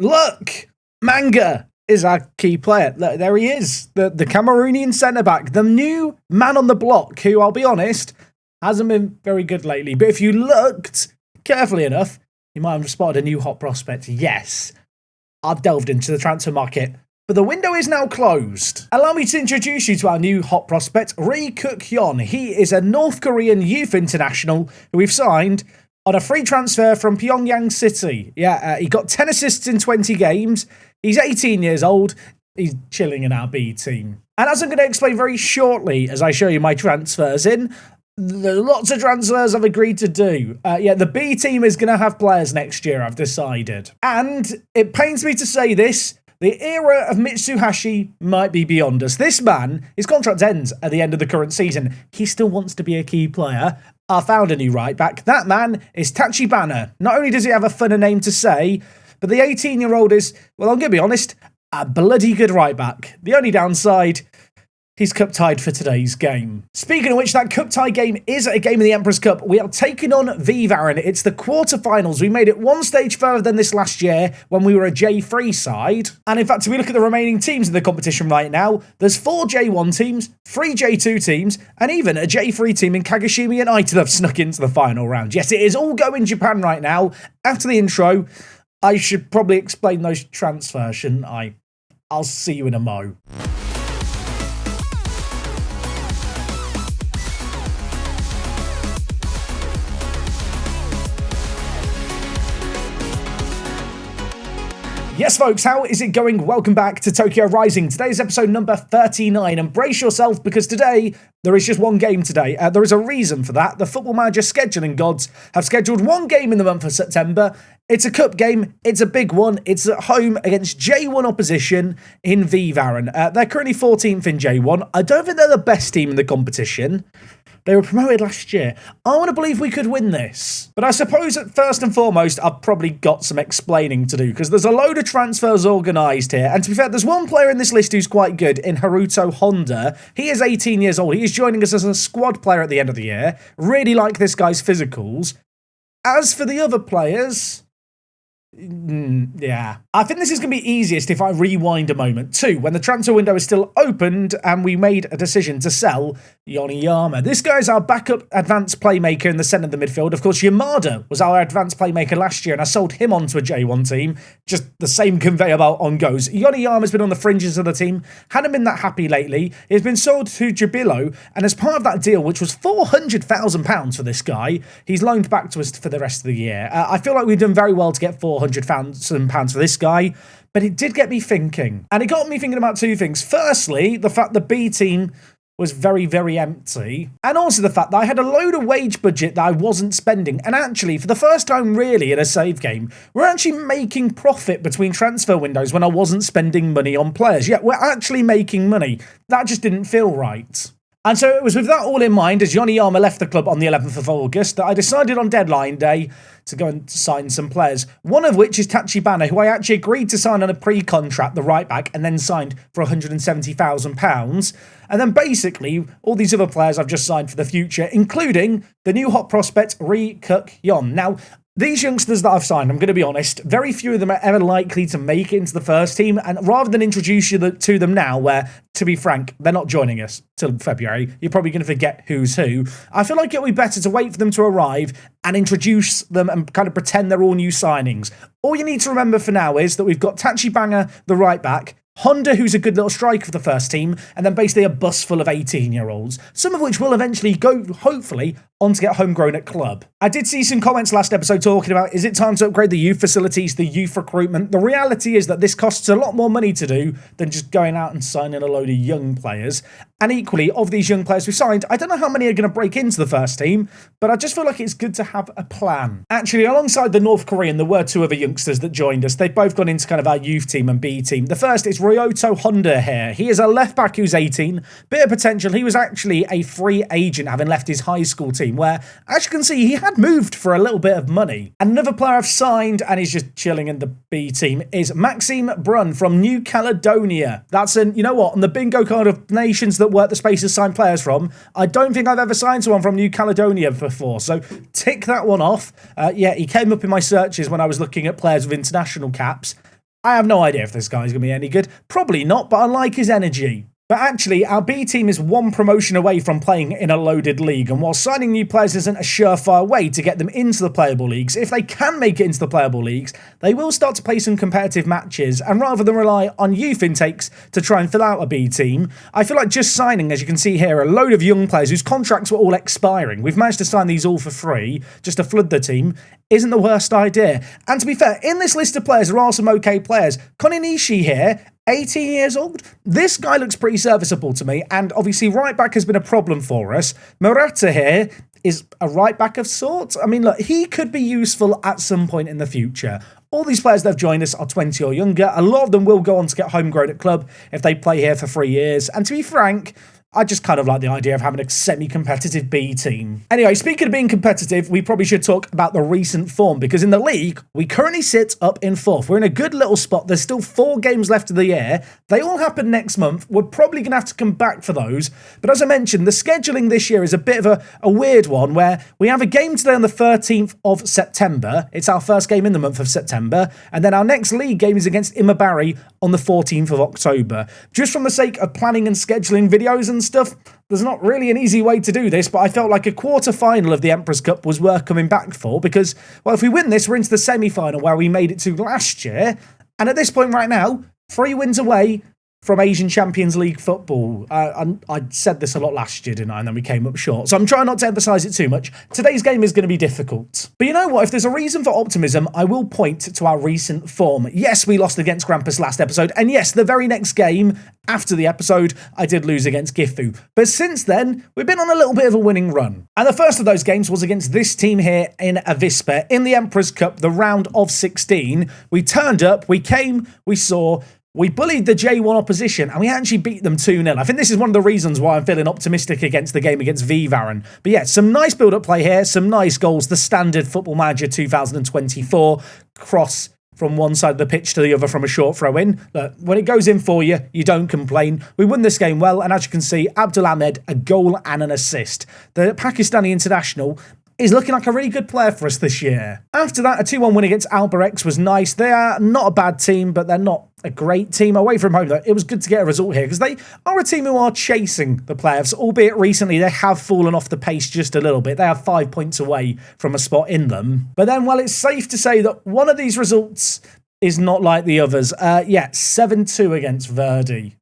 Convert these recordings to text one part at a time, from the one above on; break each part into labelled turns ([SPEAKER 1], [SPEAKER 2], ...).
[SPEAKER 1] Look! Manga is our key player. Look, there he is. The Cameroonian centre-back. The new man on the block, who, I'll be honest, hasn't been very good lately. But if you looked carefully enough, you might have spotted a new hot prospect. Yes, I've delved into the transfer market, but the window is now closed. Allow me to introduce you to our new hot prospect, Ri Kuk-hyun. He is a North Korean youth international who we've signed on a free transfer from Pyongyang City. He got 10 assists in 20 games. He's 18 years old. He's chilling in our B team. And as I'm going to explain very shortly as I show you my transfers in, there's lots of transfers I've agreed to do. The B team is going to have players next year, I've decided. And it pains me to say this, the era of Mitsuhashi might be beyond us. This man, his contract ends at the end of the current season. He still wants to be a key player. I found a new right back. That man is Tachibana. Not only does he have a funner name to say, but the 18-year-old is, well, I'm going to be honest, a bloody good right back. The only downside, he's cup tied for today's game. Speaking of which, that cup tie game is a game in the Emperor's Cup. We are taking on Vivaren. It's the quarterfinals. We made it one stage further than this last year when we were a J3 side. And in fact, if we look at the remaining teams in the competition right now, there's 4 J1 teams, 3 J2 teams, and even a J3 team in Kagashima United have snuck into the final round. Yes, it is all go in Japan right now. After the intro, I should probably explain those transfers, shouldn't I? I'll see you in a mo. Yes, folks, how is it going? Welcome back to Tokyo Rising. Today's episode number 39, and brace yourself because today there is just one game today. There is a reason for that. The Football Manager scheduling gods have scheduled one game in the month of September. It's a cup game. It's a big one. It's at home against J1 opposition in Vivaren. They're currently 14th in J1. I don't think they're the best team in the competition. They were promoted last year. I want to believe we could win this. But I suppose that first and foremost, I've probably got some explaining to do because there's a load of transfers organised here. And to be fair, there's one player in this list who's quite good in Haruto Honda. He is 18 years old. He is joining us as a squad player at the end of the year. Really like this guy's physicals. As for the other players, yeah. I think this is going to be easiest if I rewind a moment too, when the transfer window is still opened and we made a decision to sell Yoniyama. This guy's our backup advanced playmaker in the centre of the midfield. Of course, Yamada was our advanced playmaker last year and I sold him onto a J1 team. Just the same conveyor belt on goes. Yoniyama's been on the fringes of the team, hadn't been that happy lately. He's been sold to Jubilo and as part of that deal, which was £400,000 for this guy, he's loaned back to us for the rest of the year. I feel like we've done very well to get £400,000 for this guy, but it did get me thinking. And it got me thinking about two things. Firstly, the fact the B team was very, very empty. And also the fact that I had a load of wage budget that I wasn't spending. And actually, for the first time really in a save game, we're actually making profit between transfer windows when I wasn't spending money on players. Yeah, we're actually making money. That just didn't feel right. And so it was with that all in mind, as Yoniyama left the club on the 11th of August, that I decided on deadline day to go and sign some players. One of which is Tachibana, who I actually agreed to sign on a pre-contract, the right back, and then signed for £170,000. And then basically, all these other players I've just signed for the future, including the new hot prospect, Ri Kuk-hyun. Now, these youngsters that I've signed, I'm going to be honest, very few of them are ever likely to make it into the first team. And rather than introduce you to them now, where, to be frank, they're not joining us till February, you're probably going to forget who's who. I feel like it would be better to wait for them to arrive and introduce them and kind of pretend they're all new signings. All you need to remember for now is that we've got Tachibana, the right back, Honda, who's a good little striker for the first team, and then basically a bus full of 18-year-olds, some of which will eventually go, hopefully, on to get homegrown at club. I did see some comments last episode talking about, is it time to upgrade the youth facilities, the youth recruitment? The reality is that this costs a lot more money to do than just going out and signing a load of young players. And equally, of these young players we signed, I don't know how many are going to break into the first team, but I just feel like it's good to have a plan. Actually, alongside the North Korean, there were 2 other youngsters that joined us. They've both gone into kind of our youth team and B team. The first is Ryoto Honda here. He is a left back who's 18, bit of potential. He was actually a free agent having left his high school team where, as you can see, he had moved for a little bit of money. And another player I've signed and he's just chilling in the B team is Maxime Brun from New Caledonia. That's you know what, on the bingo card of nations that work the space to sign players from, I don't think I've ever signed someone from New Caledonia before, so tick that one off. Yeah, he came up in my searches when I was looking at players with international caps. I have no idea if this guy's going to be any good. Probably not, but I like his energy. But actually, our B team is one promotion away from playing in a loaded league, and while signing new players isn't a surefire way to get them into the playable leagues, if they can make it into the playable leagues, they will start to play some competitive matches, and rather than rely on youth intakes to try and fill out a B team, I feel like just signing, as you can see here, a load of young players whose contracts were all expiring. We've managed to sign these all for free, just to flood the team, isn't the worst idea. And to be fair, in this list of players, there are some okay players. Koninishi here, 18 years old. This guy looks pretty serviceable to me, and obviously right back has been a problem for us. Murata here is a right back of sorts. I mean, look, he could be useful at some point in the future. All these players that have joined us are 20 or younger. A lot of them will go on to get homegrown at club if they play here for 3 years. And to be frank, I just kind of like the idea of having a semi-competitive B team. Anyway, speaking of being competitive, we probably should talk about the recent form, because in the league, we currently sit up in 4th. We're in a good little spot. There's still 4 games left of the year. They all happen next month. We're probably going to have to come back for those. But as I mentioned, the scheduling this year is a bit of a weird one, where we have a game today on the 13th of September. It's our first game in the month of September. And then our next league game is against Imabari on the 14th of October. Just from the sake of planning and scheduling videos and stuff, there's not really an easy way to do this, but I felt like a quarter-final of the Emperor's Cup was worth coming back for, because, well, if we win this, we're into the semi-final where we made it to last year, and at this point right now, 3 wins away from Asian Champions League football. I said this a lot last year, didn't I? And then we came up short. So I'm trying not to emphasise it too much. Today's game is going to be difficult. But you know what? If there's a reason for optimism, I will point to our recent form. Yes, we lost against Grampus last episode. And yes, the very next game after the episode, I did lose against Gifu. But since then, we've been on a little bit of a winning run. And the first of those games was against this team here in Avispa in the Emperor's Cup, the round of 16. We turned up, we came, we saw... We bullied the J1 opposition and we actually beat them 2-0. I think this is one of the reasons why I'm feeling optimistic against the game against Vivaren. But yeah, some nice build-up play here, some nice goals. The standard Football Manager 2024 cross from one side of the pitch to the other from a short throw-in. Look, when it goes in for you, you don't complain. We won this game well, and as you can see, Abdul Ahmed, a goal and an assist. The Pakistani international is looking like a really good player for us this year. After that, a 2-1 win against Alberex was nice. They are not a bad team, but they're not a great team. Away from home, though, it was good to get a result here, because they are a team who are chasing the playoffs, albeit recently they have fallen off the pace just a little bit. They are 5 points away from a spot in them. But then, well, it's safe to say that one of these results is not like the others. 7-2 against Verdi.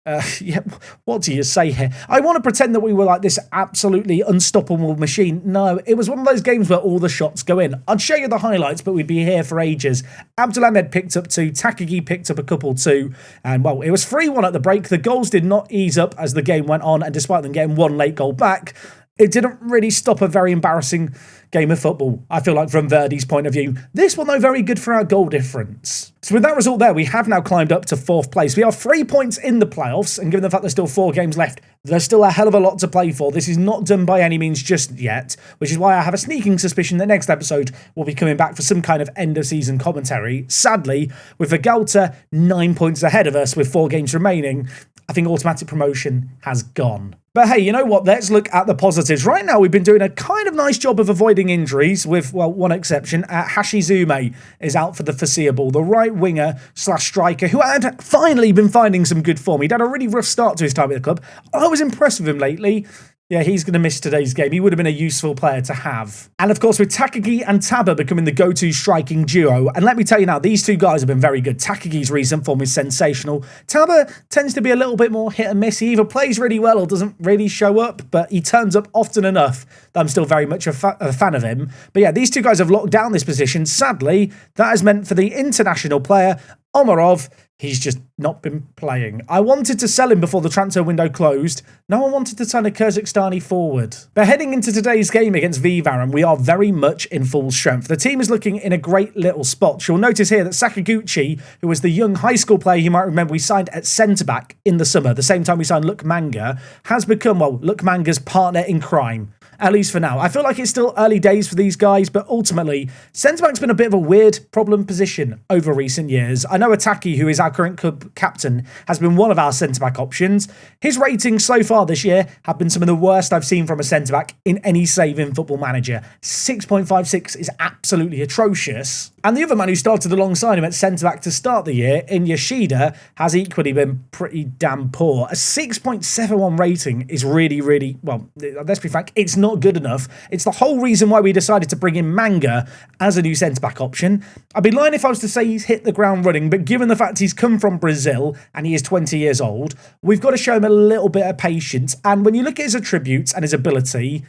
[SPEAKER 1] What do you say here? I want to pretend that we were like this absolutely unstoppable machine. No, it was one of those games where all the shots go in. I'd show you the highlights, but we'd be here for ages. Abdul Ahmed picked up 2, Takagi picked up a couple too, and well, it was 3-1 at the break. The goals did not ease up as the game went on, and despite them getting 1 late goal back, it didn't really stop a very embarrassing game of football, I feel like, from Verdi's point of view. This one, though, very good for our goal difference. So with that result there, we have now climbed up to 4th place. We are 3 points in the playoffs, and given the fact there's still 4 games left, there's still a hell of a lot to play for. This is not done by any means just yet, which is why I have a sneaking suspicion that next episode we'll be coming back for some kind of end-of-season commentary. Sadly, with Vegalta 9 points ahead of us with 4 games remaining, I think automatic promotion has gone. But hey, you know what? Let's look at the positives. Right now, we've been doing a kind of nice job of avoiding injuries, with, well, one exception. Hashizume is out for the foreseeable, the right winger / striker who had finally been finding some good form. He'd had a really rough start to his time at the club. I was impressed with him lately. Yeah, he's going to miss today's game. He would have been a useful player to have. And of course, with Takagi and Taba becoming the go-to striking duo, and let me tell you now, these 2 guys have been very good. Takagi's recent form is sensational. Taba tends to be a little bit more hit and miss. He either plays really well or doesn't really show up, but he turns up often enough that I'm still very much a fan of him. But yeah, these 2 guys have locked down this position. Sadly, that has meant for the international player, Omarov, he's just not been playing. I wanted to sell him before the transfer window closed. No one wanted to turn a Kyrgyzstani forward. But heading into today's game against Vivaren, we are very much in full strength. The team is looking in a great little spot. You'll notice here that Sakaguchi, who was the young high school player you might remember we signed at centre-back in the summer, the same time we signed Luke Manga, has become, well, Luke Manga's partner in crime. at least for now. I feel like it's still early days for these guys, but ultimately, centre-back's been a bit of a weird problem position over recent years. I know Ataki, who is our current club captain, has been one of our centre-back options. His ratings so far this year have been some of the worst I've seen from a centre-back in any save in Football Manager. 6.56 is absolutely atrocious. And the other man who started alongside him at centre-back to start the year, in Yoshida, has equally been pretty damn poor. A 6.71 rating is really, really, well, let's be frank, it's not good enough. It's the whole reason why we decided to bring in Manga as a new centre-back option. I'd be lying if I was to say he's hit the ground running, but given the fact he's come from Brazil and he is 20 years old, we've got to show him a little bit of patience. And when you look at his attributes and his ability,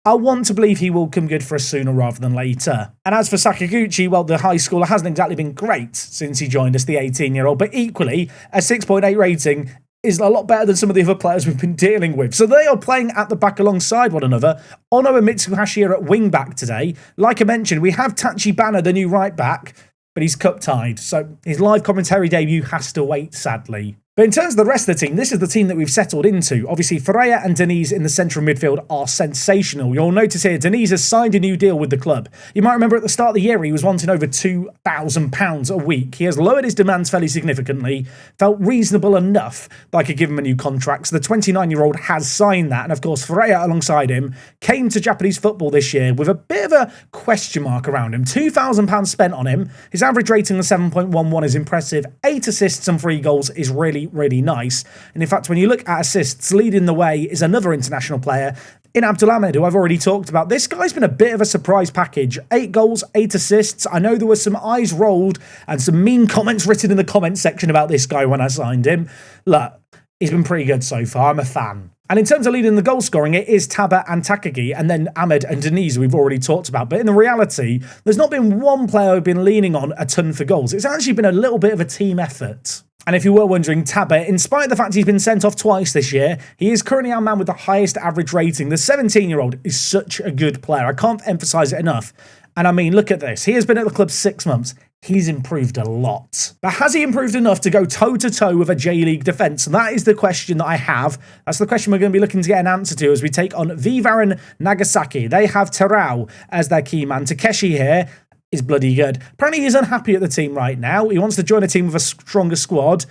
[SPEAKER 1] I want to believe he will come good for us sooner rather than later. And as for Sakaguchi, well, the high schooler hasn't exactly been great since he joined us, the 18-year-old, but equally, a 6.8 rating is a lot better than some of the other players we've been dealing with. So they are playing at the back alongside one another. Ono and Mitsuhashi are at wing-back today. Like I mentioned, we have Tachibana, the new right-back, but he's cup-tied, so his live commentary debut has to wait, sadly. But in terms of the rest of the team, this is the team that we've settled into. Obviously, Ferreira and Denise in the central midfield are sensational. You'll notice here, Denise has signed a new deal with the club. You might remember at the start of the year, he was wanting over £2,000 a week. He has lowered his demands fairly significantly, felt reasonable enough that I could give him a new contract. So the 29-year-old has signed that. And of course, Ferreira alongside him came to Japanese football this year with a bit of a question mark around him. £2,000 spent on him. His average rating of 7.11 is impressive. 8 assists and 3 goals is really nice. And in fact, when you look at assists, leading the way is another international player in Abdulhamid, who I've already talked about. This guy's been a bit of a surprise package. 8 goals, 8 assists. I know there were some eyes rolled and some mean comments written in the comments section about this guy when I signed him. Look, he's been pretty good so far. I'm a fan. And in terms of leading the goal scoring, it is Taba and Takagi, and then Ahmed and Denise we've already talked about. But in the reality, there's not been one player I've been leaning on a ton for goals. It's actually been a little bit of a team effort. And if you were wondering, Taba, in spite of the fact he's been sent off twice this year, he is currently our man with the highest average rating. The 17-year-old is such a good player. I can't emphasise it enough. And I mean, look at this. He has been at the club 6 months. He's improved a lot. But has he improved enough to go toe-to-toe with a J-League defence? And that is the question that I have. That's the question we're going to be looking to get an answer to as we take on Vivaran Nagasaki. They have Terao as their key man. Takeshi here is bloody good. Apparently he's unhappy at the team right now. He wants to join a team with a stronger squad.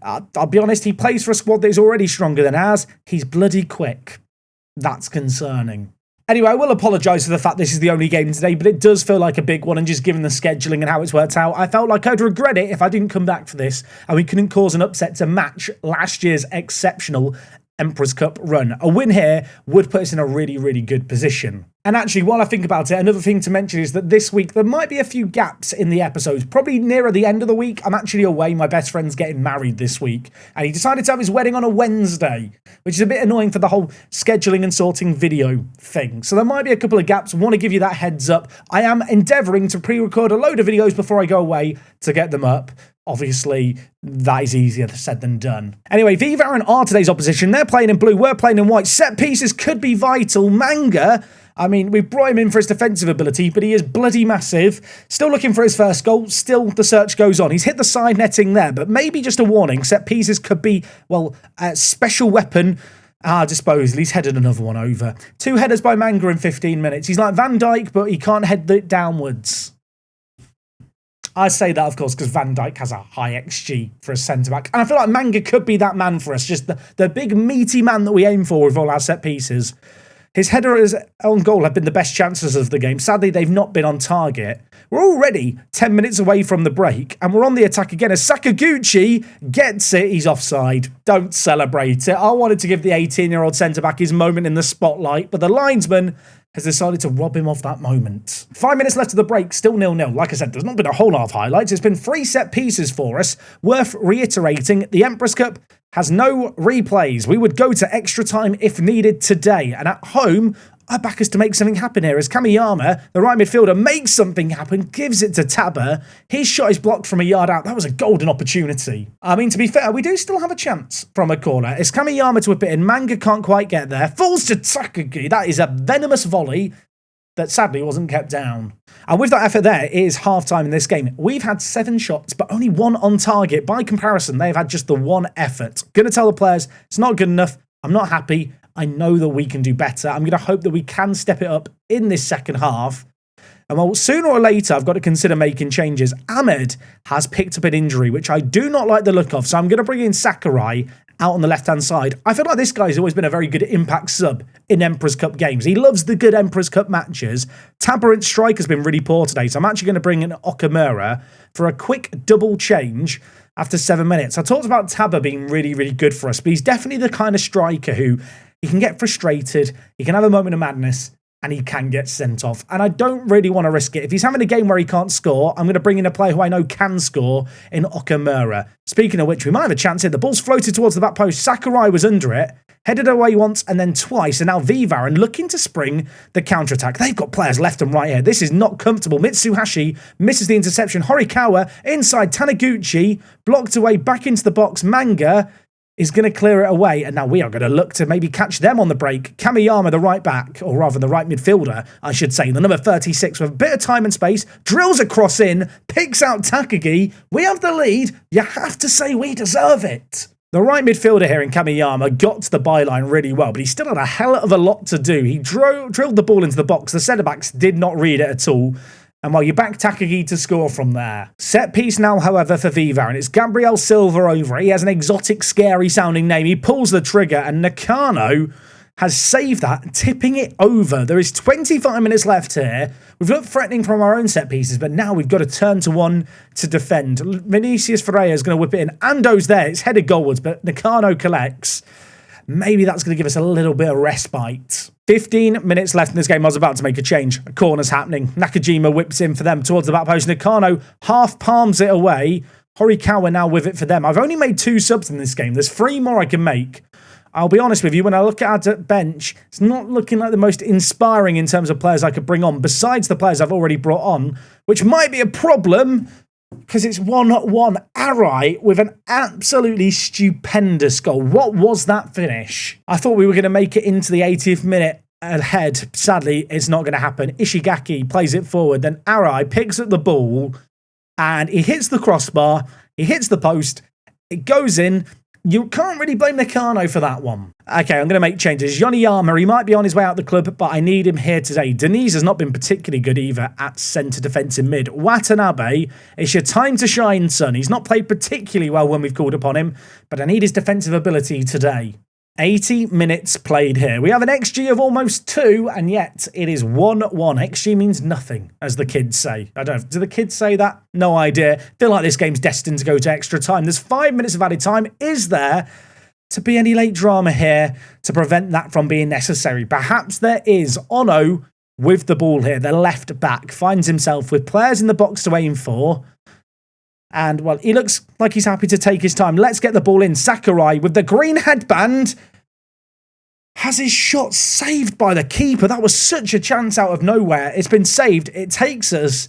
[SPEAKER 1] I'll be honest, he plays for a squad that is already stronger than ours. He's bloody quick. That's concerning. Anyway, I will apologise for the fact this is the only game today, but it does feel like a big one, and just given the scheduling and how it's worked out, I felt like I'd regret it if I didn't come back for this and we couldn't cause an upset to match last year's exceptional Emperor's Cup run. A win here would put us in a really good position. And actually, while I think about it, another thing to mention is that this week there might be a few gaps in the episodes. Probably nearer the end of the week, I'm actually away. My best friend's getting married this week, and he decided to have his wedding on a Wednesday, which is a bit annoying for the whole scheduling and sorting video thing. So there might be a couple of gaps. I want to give you that heads up. I am endeavouring to pre-record a load of videos before I go away to get them up. Obviously, that is easier said than done. Anyway, Vivaran are today's opposition. They're playing in blue, we're playing in white. Set pieces could be vital. Manga, I mean, we brought him in for his defensive ability, but he is bloody massive. Still looking for his first goal. Still, the search goes on. He's hit the side netting there, but maybe just a warning. Set pieces could be, well, a special weapon disposal. He's headed another one over. 2 headers by Manga in 15 minutes. He's like Van Dijk, but he can't head it downwards. I say that, of course, because Van Dijk has a high XG for a centre-back. And I feel like Manga could be that man for us, just the big, meaty man that we aim for with all our set pieces. His headers on goal have been the best chances of the game. Sadly, they've not been on target. We're already 10 minutes away from the break, and we're on the attack again as Sakaguchi gets it. He's offside. Don't celebrate it. I wanted to give the 18-year-old centre-back his moment in the spotlight, but the linesman has decided to rob him of that moment. 5 minutes left of the break, still 0-0. Like I said, there's not been a whole lot of highlights. It's been 3 set pieces for us. Worth reiterating, the Empress Cup has no replays. We would go to extra time if needed today. And at home, I back us to make something happen here as Kamiyama, the right midfielder, makes something happen, gives it to Taba. His shot is blocked from a yard out. That was a golden opportunity. I mean, to be fair, we do still have a chance from a corner. It's Kamiyama to whip it in. Manga can't quite get there. Falls to Takagi. That is a venomous volley that sadly wasn't kept down. And with that effort there, it is half-time in this game. We've had 7 shots, but only 1 on target. By comparison, they've had just the 1 effort. Gonna tell the players, it's not good enough. I'm not happy. I know that we can do better. I'm going to hope that we can step it up in this second half. And well, sooner or later, I've got to consider making changes. Ahmed has picked up an injury, which I do not like the look of. So I'm going to bring in Sakurai out on the left-hand side. I feel like this guy's always been a very good impact sub in Emperor's Cup games. He loves the good Emperor's Cup matches. Tabarant's strike has been really poor today, so I'm actually going to bring in Okamura for a quick double change after 7 minutes. I talked about Taba being really, really good for us, but he's definitely the kind of striker who he can get frustrated, he can have a moment of madness, and he can get sent off. And I don't really want to risk it. If he's having a game where he can't score, I'm going to bring in a player who I know can score in Okamura. Speaking of which, we might have a chance here. The ball's floated towards the back post. Sakurai was under it, headed away once and then twice, and now Vivaran looking to spring the counter-attack. They've got players left and right here. This is not comfortable. Mitsuhashi misses the interception. Horikawa inside. Taniguchi blocked away back into the box. Manga is going to clear it away, and now we are going to look to maybe catch them on the break. Kamiyama, the right back, or rather the right midfielder, I should say, the number 36, with a bit of time and space, drills a cross in, picks out Takagi. We have the lead. You have to say we deserve it. The right midfielder here in Kamiyama got to the byline really well, but he still had a hell of a lot to do. He drilled the ball into the box. The centre-backs did not read it at all. And well, you back Takagi to score from there. Set piece now, however, for Viva, and it's Gabriel Silva over. He has an exotic, scary-sounding name. He pulls the trigger, and Nakano has saved that, tipping it over. There is 25 minutes left here. We've looked threatening from our own set pieces, but now we've got to turn to one to defend. Vinicius Ferreira is going to whip it in. Ando's there. It's headed goalwards, but Nakano collects. Maybe that's going to give us a little bit of respite. 15 minutes left in this game. I was about to make a change. A corner's happening. Nakajima whips in for them towards the back post. Nakano half palms it away. Horikawa now with it for them. I've only made 2 subs in this game. There's 3 more I can make. I'll be honest with you, when I look at our bench, it's not looking like the most inspiring in terms of players I could bring on, besides the players I've already brought on, which might be a problem, because it's 1-1. Arai with an absolutely stupendous goal. What was that finish? I thought we were going to make it into the 80th minute ahead. Sadly, it's not going to happen. Ishigaki plays it forward. Then Arai picks up the ball and he hits the crossbar. He hits the post. It goes in. You can't really blame Nakano for that one. Okay, I'm going to make changes. Yoniyama, he might be on his way out the club, but I need him here today. Denise has not been particularly good either at centre defence in mid. Watanabe, it's your time to shine, son. He's not played particularly well when we've called upon him, but I need his defensive ability today. 80 minutes played here. We have an XG of almost 2, and yet it is 1-1. XG means nothing, as the kids say. I don't know. Do the kids say that? No idea. Feel like this game's destined to go to extra time. There's 5 minutes of added time. Is there to be any late drama here to prevent that from being necessary? Perhaps there is. Ono with the ball here. The left back finds himself with players in the box to aim for. And, well, he looks like he's happy to take his time. Let's get the ball in. Sakurai with the green headband has his shot saved by the keeper. That was such a chance out of nowhere. It's been saved. It takes us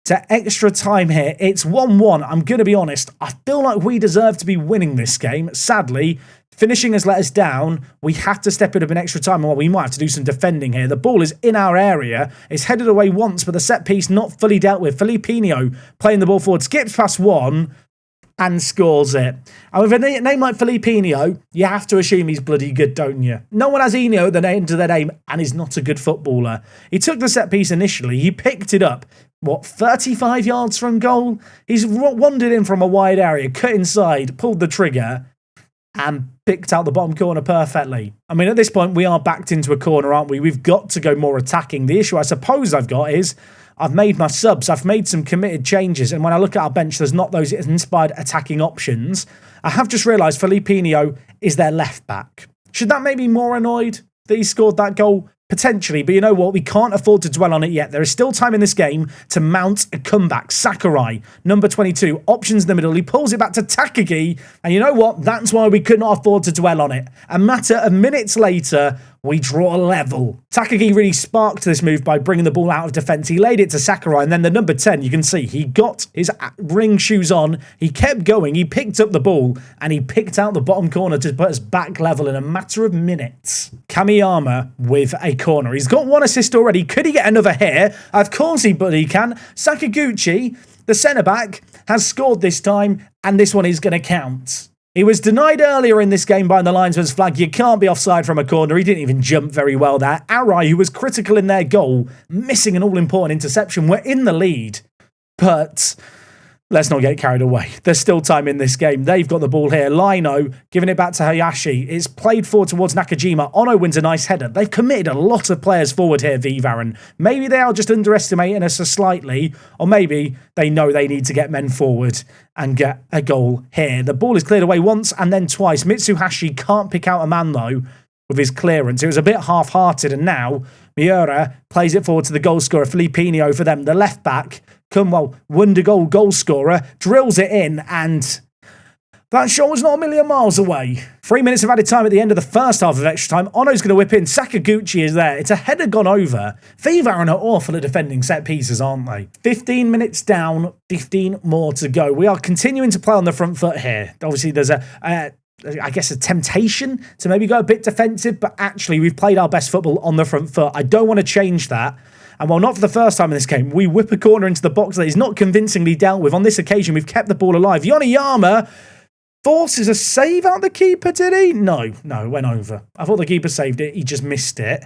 [SPEAKER 1] to extra time here. It's 1-1. I'm going to be honest. I feel like we deserve to be winning this game. Sadly, finishing has let us down. We have to step it up in extra time. And well, we might have to do some defending here. The ball is in our area. It's headed away once, but the set piece not fully dealt with. Filipino playing the ball forward. Skips past one and scores it. And with a name like Filipino, you have to assume he's bloody good, don't you? No one has Eno at the end of their name and is not a good footballer. He took the set piece initially. He picked it up. 35 yards from goal? He's wandered in from a wide area, cut inside, pulled the trigger, and picked out the bottom corner perfectly. I mean, at this point, we are backed into a corner, aren't we? We've got to go more attacking. The issue I suppose I've got is I've made my subs. I've made some committed changes. And when I look at our bench, there's not those inspired attacking options. I have just realised Filipino is their left back. Should that make me more annoyed that he scored that goal? Potentially, but you know what? We can't afford to dwell on it yet. There is still time in this game to mount a comeback. Sakurai, number 22, options in the middle. He pulls it back to Takagi, and you know what? That's why we could not afford to dwell on it. A matter of minutes later, we draw a level. Takagi really sparked this move by bringing the ball out of defence. He laid it to Sakurai, and then the number 10, you can see, he got his ring shoes on. He kept going. He picked up the ball, and he picked out the bottom corner to put us back level in a matter of minutes. Kamiyama with a corner. He's got 1 assist already. Could he get another here? Of course he can. Sakaguchi, the centre-back, has scored this time, and this one is going to count. He was denied earlier in this game by the linesman's flag. You can't be offside from a corner. He didn't even jump very well there. Arai, who was critical in their goal, missing an all-important interception. We're in the lead, but let's not get carried away. There's still time in this game. They've got the ball here. Lino giving it back to Hayashi. It's played forward towards Nakajima. Ono wins a nice header. They've committed a lot of players forward here, Vivaran. Maybe they are just underestimating us slightly, or maybe they know they need to get men forward and get a goal here. The ball is cleared away once and then twice. Mitsuhashi can't pick out a man, though, with his clearance. It was a bit half-hearted, and now Miura plays it forward to the goal scorer, Filipinho, for them, the left-back. Cunwell, Wonderkid goal scorer, drills it in, and that shot was not a million miles away. 3 minutes of added time at the end of the first half of extra time. Ono's going to whip in. Sakaguchi is there. It's a header gone over. Vivaran are awful at defending set pieces, aren't they? 15 minutes down, 15 more to go. We are continuing to play on the front foot here. Obviously, there's I guess a temptation to maybe go a bit defensive, but actually we've played our best football on the front foot. I don't want to change that. And while not for the first time in this game, we whip a corner into the box that is not convincingly dealt with. On this occasion, we've kept the ball alive. Yoniyama forces a save out the keeper, did he? No, it went over. I thought the keeper saved it. He just missed it.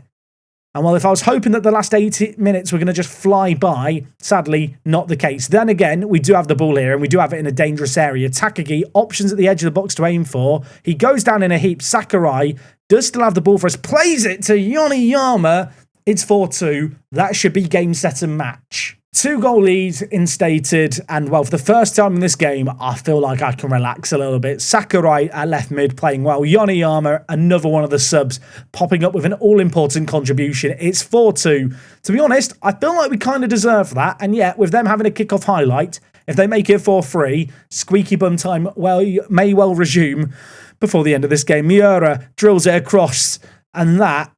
[SPEAKER 1] And well, if I was hoping that the last 80 minutes were going to just fly by, sadly, not the case. Then again, we do have the ball here, and we do have it in a dangerous area. Takagi, options at the edge of the box to aim for. He goes down in a heap. Sakurai does still have the ball for us. Plays it to Yoniyama. It's 4-2. That should be game, set, and match. 2-goal lead instated, and well, for the first time in this game, I feel like I can relax a little bit. Sakurai at left mid playing well. Yoniyama, another one of the subs, popping up with an all-important contribution. It's 4-2. To be honest, I feel like we kind of deserve that, and yet, with them having a kick-off highlight, if they make it 4-3, squeaky bum time may well resume before the end of this game. Miura drills it across, and that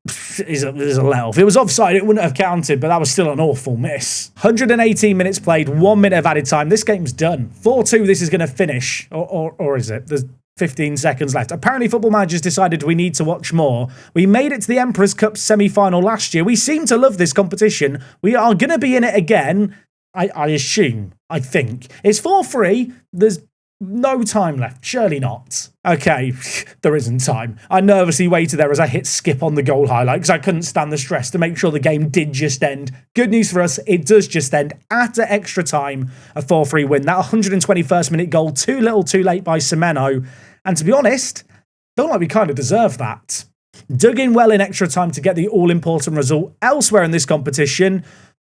[SPEAKER 1] is a let-off. If it was offside, it wouldn't have counted, but that was still an awful miss. 118 minutes played, 1 minute of added time. This game's done. 4-2, this is going to finish. Or is it? There's 15 seconds left. Apparently, Football Manager's decided we need to watch more. We made it to the Emperor's Cup semi-final last year. We seem to love this competition. We are going to be in it again, I assume. I think. It's 4-3. There's no time left. Surely not. Okay, there isn't time. I nervously waited there as I hit skip on the goal highlight because I couldn't stand the stress to make sure the game did just end. Good news for us, it does just end after extra time. A 4-3 win. That 121st minute goal, too little too late by Semeno. And to be honest, I feel like we kind of deserve that. Dug in well in extra time to get the all-important result. Elsewhere in this competition,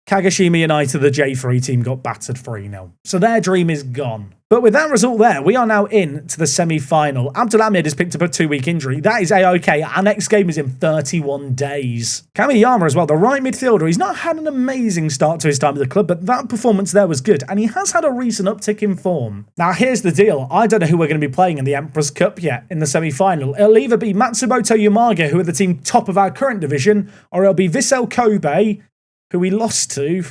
[SPEAKER 1] Kagoshima United, the J3 team, got battered 3-0. So their dream is gone. But with that result there, we are now in to the semi-final. Abdulhamid has picked up a 2-week injury. That is A-OK. Our next game is in 31 days. Kamiyama as well, the right midfielder. He's not had an amazing start to his time at the club, but that performance there was good. And he has had a recent uptick in form. Now, here's the deal. I don't know who we're going to be playing in the Emperor's Cup yet in the semi-final. It'll either be Matsumoto Yamaga, who are the team top of our current division, or it'll be Vissel Kobe, who we lost to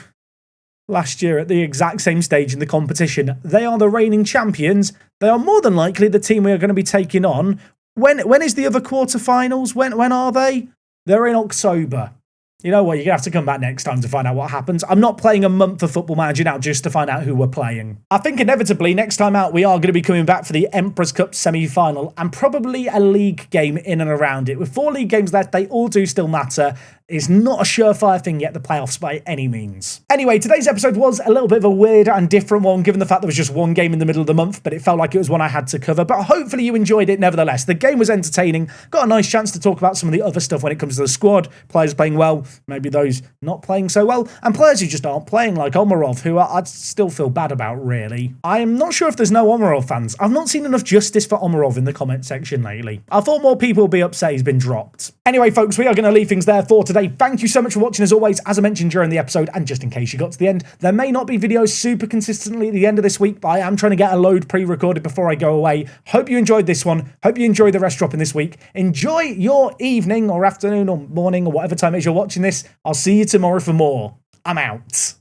[SPEAKER 1] last year at the exact same stage in the competition. They are the reigning champions. They are more than likely the team we are going to be taking on. When is the other quarterfinals? When are they? They're in October. You know what? You're going to have to come back next time to find out what happens. I'm not playing a month of Football Manager now just to find out who we're playing. I think inevitably next time out we are going to be coming back for the Emperor's Cup semi-final and probably a league game in and around it. With 4 league games left, they all do still matter. It's not a surefire thing yet, the playoffs, by any means. Anyway, today's episode was a little bit of a weird and different one, given the fact there was just one game in the middle of the month, but it felt like it was one I had to cover. But hopefully you enjoyed it nevertheless. The game was entertaining. Got a nice chance to talk about some of the other stuff when it comes to the squad. Players playing well, maybe those not playing so well, and players who just aren't playing, like Omarov, who I'd still feel bad about, really. I am not sure if there's no Omarov fans. I've not seen enough justice for Omarov in the comment section lately. I thought more people would be upset he's been dropped. Anyway, folks, we are going to leave things there for today. Thank you so much for watching, as always. As I mentioned during the episode, and just in case you got to the end, there may not be videos super consistently at the end of this week, but I am trying to get a load pre-recorded before I go away. Hope you enjoyed this one. Hope you enjoyed the rest dropping this week. Enjoy your evening or afternoon or morning or whatever time it is you're watching this. I'll see you tomorrow for more. I'm out.